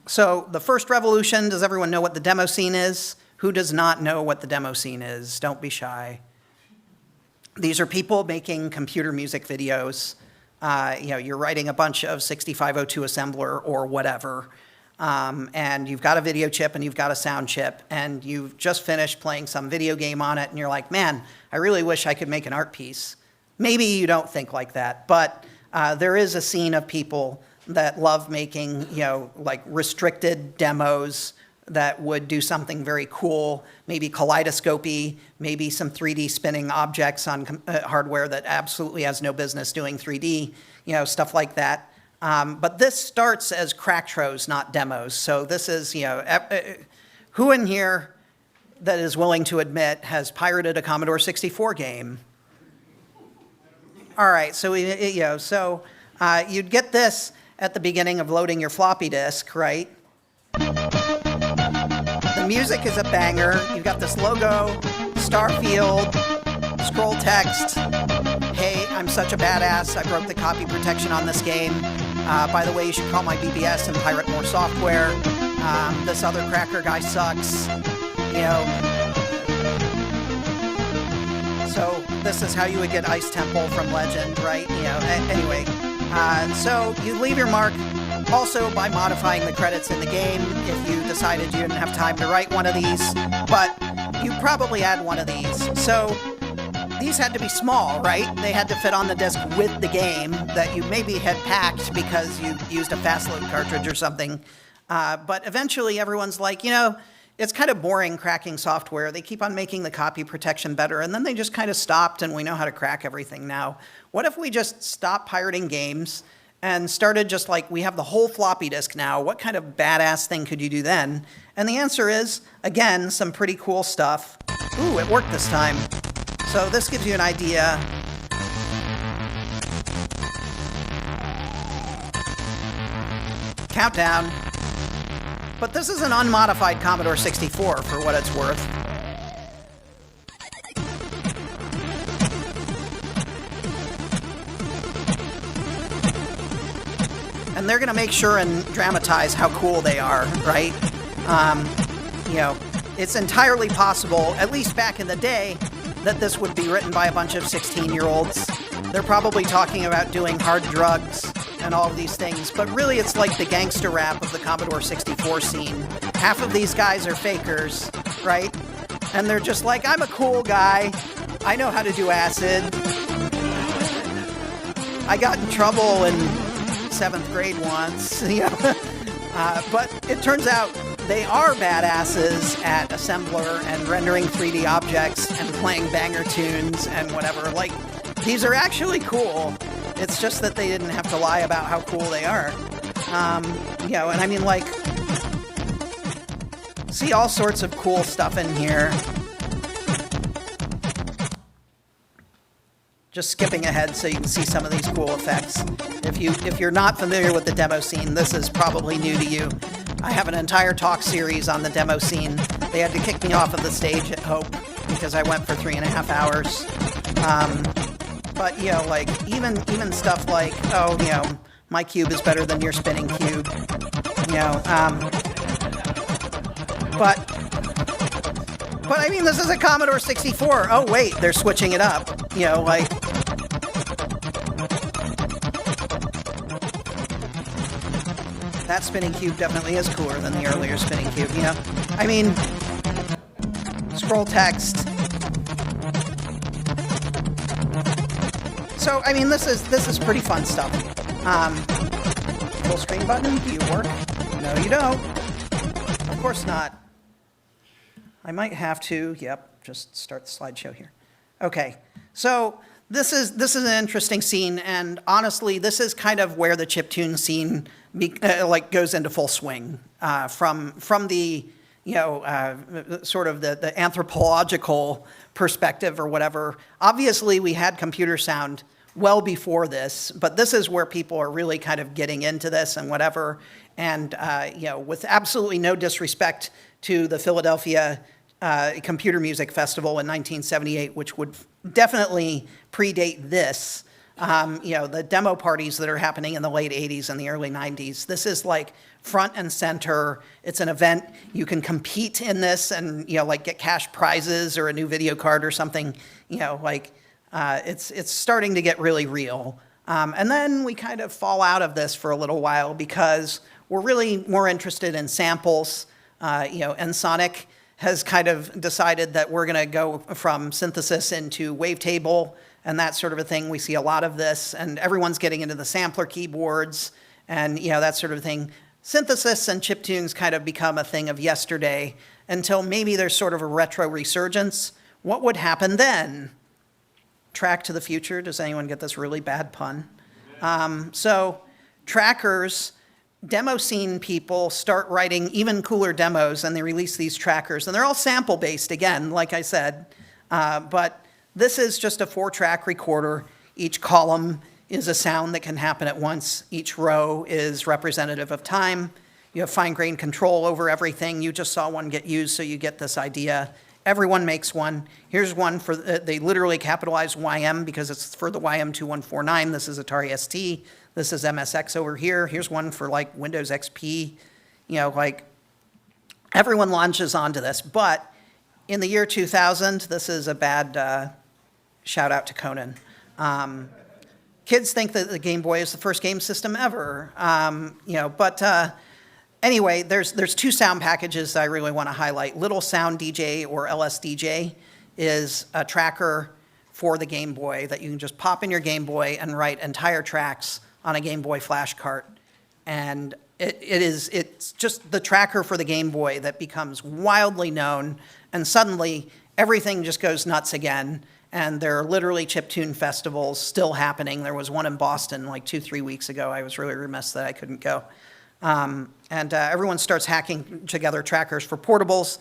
So the first revolution, does everyone know what the demo scene is? Who does not know what the demo scene is? Don't be shy. These are people making computer music videos. You're writing a bunch of 6502 assembler or whatever. And you've got a video chip and you've got a sound chip and you've just finished playing some video game on it and you're like, man, I really wish I could make an art piece. Maybe you don't think like that, but there is a scene of people that love making, like restricted demos that would do something very cool, maybe kaleidoscopy, maybe some 3D spinning objects on hardware that absolutely has no business doing 3D, stuff like that. But this starts as crack-tros, not demos. So this is, who in here that is willing to admit has pirated a Commodore 64 game? All right, so you'd get this at the beginning of loading your floppy disk, right? The music is a banger. You've got this logo, star field, scroll text. Hey, I'm such a badass. I broke the copy protection on this game. By the way, you should call my BBS and pirate more software. This other cracker guy sucks. So this is how you would get Ice Temple from Legend, right? Anyway. So you leave your mark also by modifying the credits in the game if you decided you didn't have time to write one of these, but you probably add one of these. So these had to be small, right? They had to fit on the disk with the game that you maybe had packed because you used a fast load cartridge or something. But eventually everyone's like, it's kind of boring cracking software. They keep on making the copy protection better, and then they just kind of stopped, and we know how to crack everything now. What if we just stopped pirating games and started just like, we have the whole floppy disk now. What kind of badass thing could you do then? And the answer is, again, some pretty cool stuff. Ooh, it worked this time. So this gives you an idea. Countdown. But this is an unmodified Commodore 64 for what it's worth. And they're going to make sure and dramatize how cool they are, right? It's entirely possible, at least back in the day, that this would be written by a bunch of 16-year-olds. They're probably talking about doing hard drugs and all of these things, but really it's like the gangster rap of the Commodore 64 scene. Half of these guys are fakers, right? And they're just like, I'm a cool guy. I know how to do acid. I got in trouble in 7th grade once, but it turns out they are badasses at assembler and rendering 3D objects and playing banger tunes and whatever. Like, these are actually cool. It's just that they didn't have to lie about how cool they are. And I mean, like, see all sorts of cool stuff in here. Just skipping ahead so you can see some of these cool effects. If you're not familiar with the demo scene, this is probably new to you. I have an entire talk series on the demo scene. They had to kick me off of the stage at Hope because I went for 3.5 hours. But, like, even stuff like, oh, my cube is better than your spinning cube, but I mean, this is a Commodore 64. Oh, wait, they're switching it up, like, that spinning cube definitely is cooler than the earlier spinning cube, I mean, scroll text. So, I mean, this is pretty fun stuff. Full screen button, do you work? No, you don't. Of course not. I might have to, just start the slideshow here. Okay, so this is an interesting scene, and honestly, this is kind of where the chiptune scene goes into full swing from the sort of the anthropological perspective or whatever. Obviously, we had computer sound well before this, but this is where people are really kind of getting into this and whatever. And with absolutely no disrespect to the Philadelphia Computer Music Festival in 1978, which would definitely predate this. The demo parties that are happening in the late 80s and the early 90s. This is like front and center. It's an event. You can compete in this and, like get cash prizes or a new video card or something. It's starting to get really real. And then we kind of fall out of this for a little while because we're really more interested in samples. Ensoniq has kind of decided that we're going to go from synthesis into wavetable and that sort of a thing. We see a lot of this, and everyone's getting into the sampler keyboards and that sort of thing. Synthesis and chiptunes kind of become a thing of yesterday until maybe there's sort of a retro resurgence. What would happen then? Track to the future. Does anyone get this really bad pun? So trackers, demo scene people start writing even cooler demos, and they release these trackers. And they're all sample-based, again, like I said. But this is just a 4-track recorder. Each column is a sound that can happen at once. Each row is representative of time. You have fine-grained control over everything. You just saw one get used, so you get this idea. Everyone makes one. Here's one for, they literally capitalize YM because it's for the YM2149. This is Atari ST. This is MSX over here. Here's one for like Windows XP. Everyone launches onto this. But in the year 2000, this is a bad shout out to Conan. Kids think that the Game Boy is the first game system ever. Anyway, there's 2 sound packages that I really want to highlight. Little Sound DJ or LSDJ is a tracker for the Game Boy that you can just pop in your Game Boy and write entire tracks on a Game Boy flash cart. And it's just the tracker for the Game Boy that becomes wildly known, and suddenly everything just goes nuts again. And there are literally chiptune festivals still happening. There was one in Boston like 2-3 weeks ago. I was really remiss that I couldn't go. Everyone starts hacking together trackers for portables.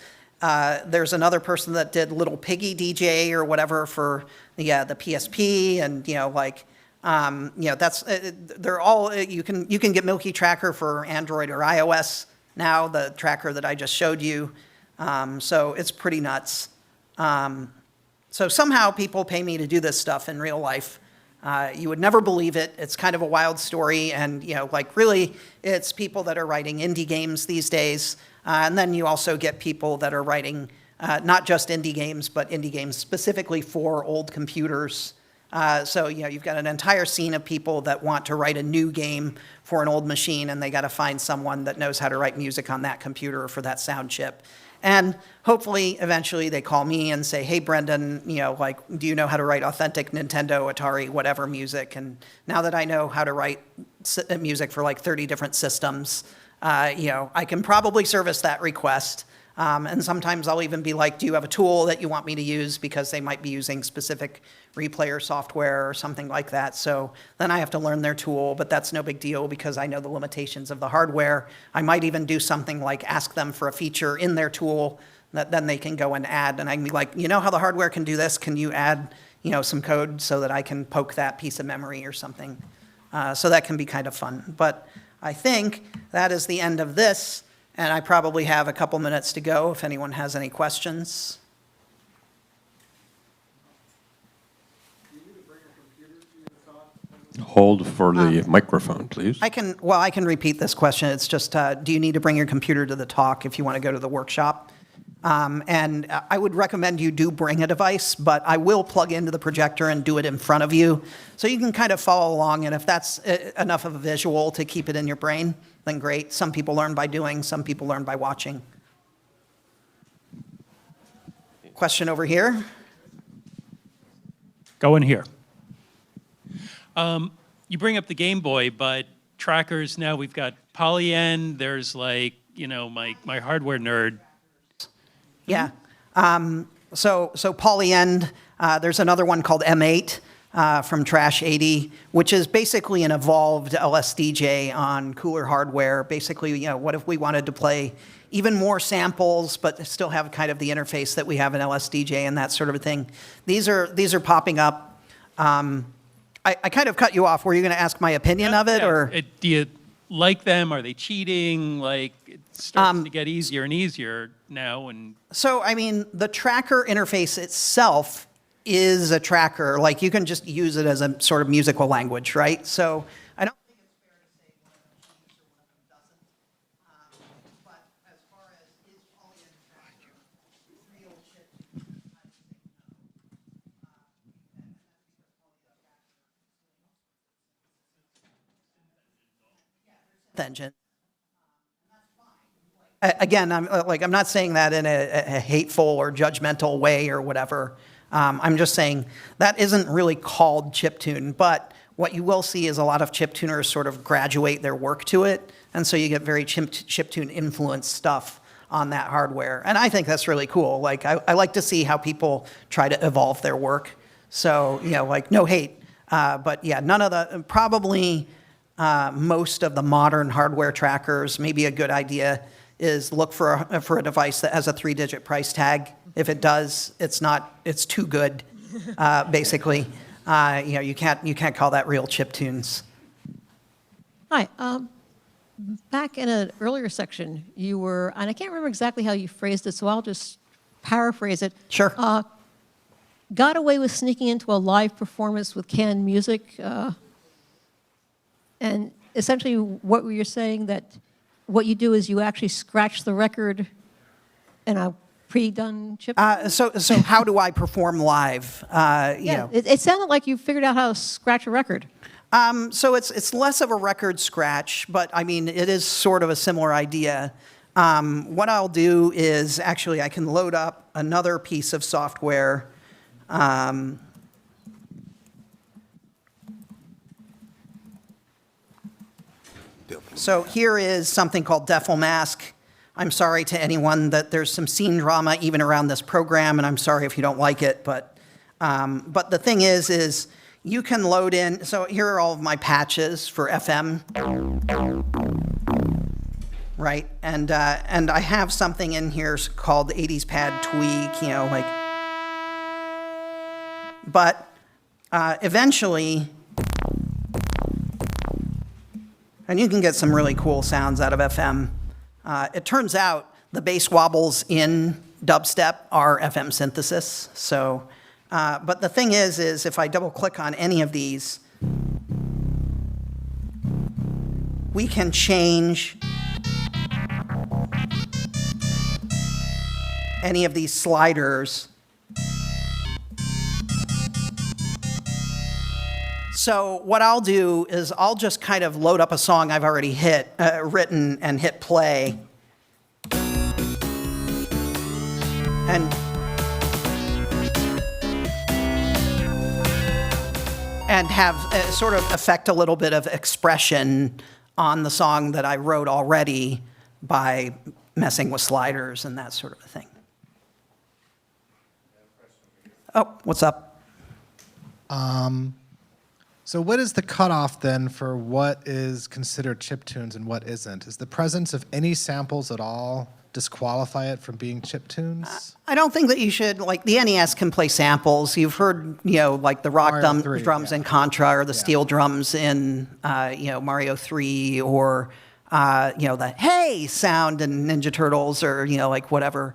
There's another person that did Little Piggy DJ or whatever for the PSP, and that's they're all you can get Milky Tracker for Android or iOS now, the tracker that I just showed you. So it's pretty nuts. So somehow people pay me to do this stuff in real life. You would never believe it. It's kind of a wild story, and really, it's people that are writing indie games these days. And then you also get people that are writing not just indie games, but indie games specifically for old computers. So you've got an entire scene of people that want to write a new game for an old machine, and they got to find someone that knows how to write music on that computer or for that sound chip. And hopefully, eventually, they call me and say, "Hey, Brendan, do you know how to write authentic Nintendo, Atari, whatever music?" And now that I know how to write music for like 30 different systems, I can probably service that request. And sometimes I'll even be like, "Do you have a tool that you want me to use?" Because they might be using specific replayer software or something like that. So then I have to learn their tool, but that's no big deal because I know the limitations of the hardware. I might even do something like ask them for a feature in their tool that then they can go and add. And I can be like, "You know how the hardware can do this? Can you add, some code so that I can poke that piece of memory or something?" So that can be kind of fun. But I think that is the end of this. And I probably have a couple minutes to go if anyone has any questions. Do you need to bring a computer Hold for the microphone, please. I can repeat this question. It's just, do you need to bring your computer to the talk if you want to go to the workshop? And I would recommend you do bring a device, but I will plug into the projector and do it in front of you, so you can kind of follow along, and if that's enough of a visual to keep it in your brain, then great. Some people learn by doing, some people learn by watching. Question over here. Go in here. You bring up the Game Boy, but trackers now, we've got Polyend, there's like, my hardware nerd. Yeah. So Polyend, there's another one called M8 from Trash 80, which is basically an evolved LSDJ on cooler hardware. Basically, what if we wanted to play even more samples, but still have kind of the interface that we have in LSDJ and that sort of a thing. These are popping up. I kind of cut you off. Were you going to ask my opinion of it, or Do you like them? Are they cheating? Like, it starts to get easier and easier now. And so, I mean, the tracker interface itself is a tracker. Like, you can just use it as a sort of musical language, right? So I don't think it's fair to say one of them cheats or one of them doesn't. But as far as is Polyend tracker real chip? Engine. Again, I'm not saying that in a hateful or judgmental way or whatever. I'm just saying that isn't really called chiptune, but what you will see is a lot of chiptuners sort of graduate their work to it, and so you get very chiptune influenced stuff on that hardware, and I think that's really cool. Like, I like to see how people try to evolve their work. So, no hate, but yeah, none of the, probably most of the modern hardware trackers, maybe a good idea is look for a device that has a 3-digit price tag. If it does, it's too good, basically. You can't call that real chiptunes. Hi. Back in an earlier section, you were, and I can't remember exactly how you phrased it, so I'll just paraphrase it. Sure. Got away with sneaking into a live performance with canned music, and essentially what you're saying that what you do is you actually scratch the record in a pre-done chip? So how do I perform live? It sounded like you figured out how to scratch a record. So it's less of a record scratch, but I mean, it is sort of a similar idea. What I'll do is actually I can load up another piece of software. So here is something called Defel Mask. I'm sorry to anyone that there's some scene drama even around this program, and I'm sorry if you don't like it, but the thing is you can load in, so here are all of my patches for FM, right? And I have something in here called 80s Pad Tweak, but eventually, and you can get some really cool sounds out of FM. It turns out the bass wobbles in dubstep are FM synthesis. So, but the thing is if I double click on any of these, we can change any of these sliders. So what I'll do is I'll just kind of load up a song I've already written and hit play. And have sort of affect a little bit of expression on the song that I wrote already by messing with sliders and that sort of a thing. Oh, what's up? So what is the cutoff then for what is considered chiptunes and what isn't? Is the presence of any samples at all disqualify it from being chiptunes? I don't think that you should, like, the NES can play samples. You've heard, like the rock Mario 3, drums yeah. in Contra or the steel drums in, Mario 3 or, the hey sound in Ninja Turtles or, like whatever.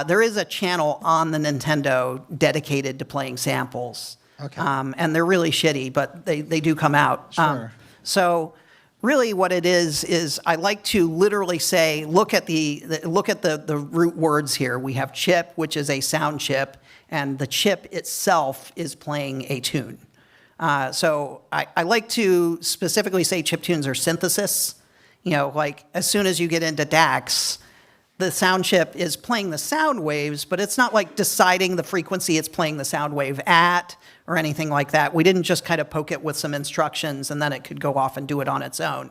There is a channel on the Nintendo dedicated to playing samples. Okay. And they're really shitty, but they do come out. Sure. So really what it is I like to literally say, look at the root words here. We have chip, which is a sound chip, and the chip itself is playing a tune. So I like to specifically say chiptunes are synthesis. You know, like as soon as you get into DACs, the sound chip is playing the sound waves, but it's not like deciding the frequency it's playing the sound wave at or anything like that. We didn't just kind of poke it with some instructions and then it could go off and do it on its own.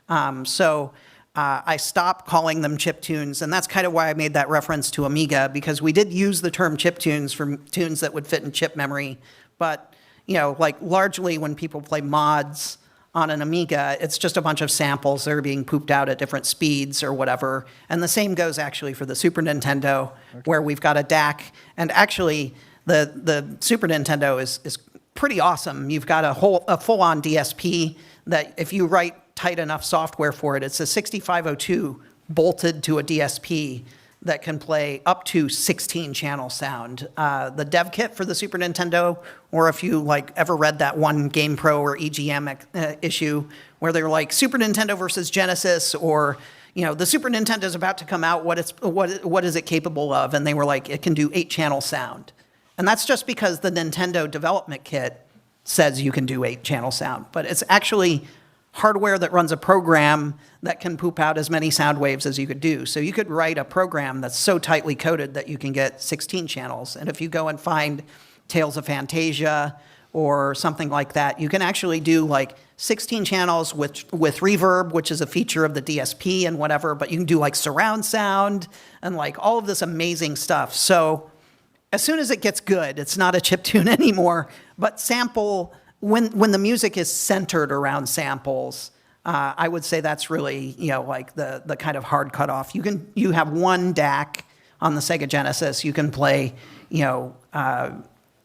I stopped calling them chiptunes, and that's kind of why I made that reference to Amiga, because we did use the term chiptunes for tunes that would fit in chip memory. But, you know, like largely when people play mods on an Amiga, it's just a bunch of samples that are being pooped out at different speeds or whatever. And the same goes actually for the Super Nintendo, where we've got a DAC. And actually, the Super Nintendo is pretty awesome. You've got a full-on DSP that if you write tight enough software for it, it's a 6502 bolted to a DSP that can play up to 16 channel sound. The dev kit for the Super Nintendo, or if you like ever read that one GamePro or EGM issue where they're like Super Nintendo versus Genesis, or you know the Super Nintendo is about to come out, what is it capable of? And they were like, it can do 8 channel sound, and that's just because the Nintendo development kit says you can do 8 channel sound, but it's actually hardware that runs a program that can poop out as many sound waves as you could do. So you could write a program that's so tightly coded that you can get 16 channels. And if you go and find Tales of Fantasia or something like that, you can actually do like 16 channels with reverb, which is a feature of the DSP and whatever, but you can do like surround sound and like all of this amazing stuff. So as soon as it gets good, it's not a chiptune anymore, but sample. When the music is centered around samples, I would say that's really, you know, like the kind of hard cutoff. You have one DAC on the Sega Genesis. You can play, you know,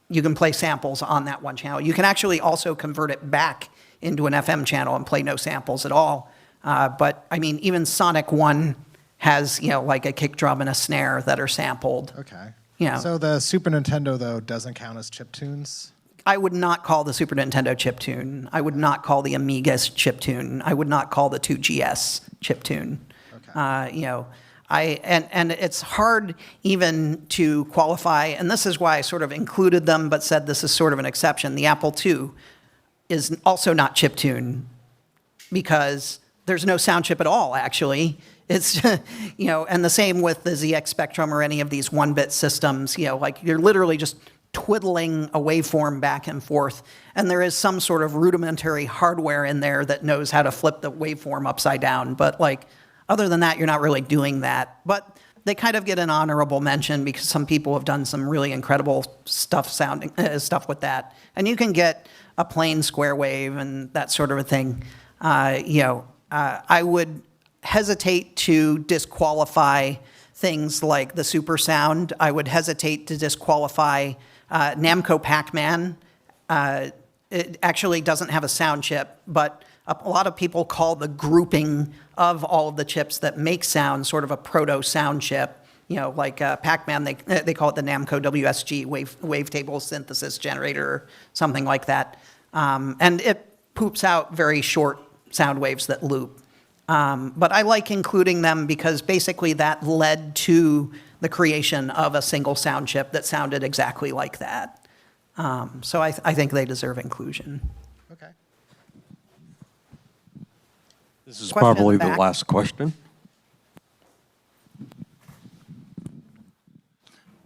you can play samples on that one channel. You can actually also convert it back into an FM channel and play no samples at all. But I mean, even Sonic 1 has, you know, like a kick drum and a snare that are sampled. Okay. You know. So the Super Nintendo, though, doesn't count as chiptunes? I would not call the Super Nintendo chiptune. I would not call the Amiga's chiptune. I would not call the 2GS chiptune. Okay. You know, and it's hard even to qualify, and this is why I sort of included them, but said this is sort of an exception. The Apple II is also not chiptune because there's no sound chip at all, actually. It's, you know, and the same with the ZX Spectrum or any of these 1-bit systems. You know, like you're literally just twiddling a waveform back and forth, and there is some sort of rudimentary hardware in there that knows how to flip the waveform upside down. But like, other than that, you're not really doing that. But they kind of get an honorable mention because some people have done some really incredible stuff with that. And you can get a plain square wave and that sort of a thing. You know, I would hesitate to disqualify things like the super sound. I would hesitate to disqualify Namco Pac-Man. It actually doesn't have a sound chip, but a lot of people call the grouping of all of the chips that make sound sort of a proto-sound chip. You know, like Pac-Man, they call it the Namco WSG, wavetable synthesis generator, or something like that. And it poops out very short sound waves that loop. But I like including them because basically that led to the creation of a single sound chip that sounded exactly like that. So I think they deserve inclusion. Okay. This is Question in probably the the back. last question.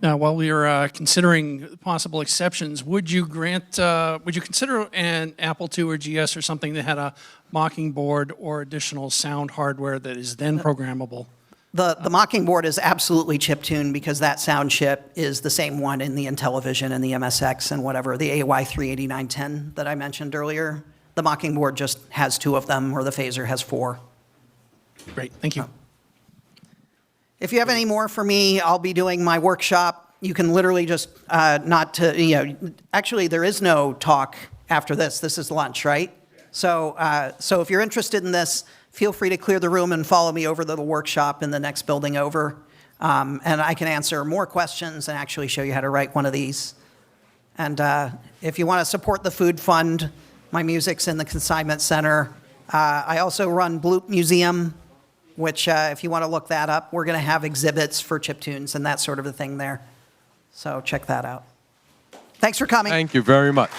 Now, while we are considering possible exceptions, would you consider an Apple II or GS or something that had a Mockingbird or additional sound hardware that is then programmable? The Mockingbird is absolutely chiptune because that sound chip is the same one in the Intellivision and the MSX and whatever, the AY38910 that I mentioned earlier. The Mockingbird just has 2 of them, or the Phaser has 4. Great, thank you. If you have any more for me, I'll be doing my workshop. You can literally just actually there is no talk after this. This is lunch, right? So if you're interested in this, feel free to clear the room and follow me over to the workshop in the next building over. And I can answer more questions and actually show you how to write one of these. And if you want to support the food fund, my music's in the consignment center. I also run Bloop Museum, which if you want to look that up, we're going to have exhibits for chiptunes and that sort of a thing there. So check that out. Thanks for coming. Thank you very much.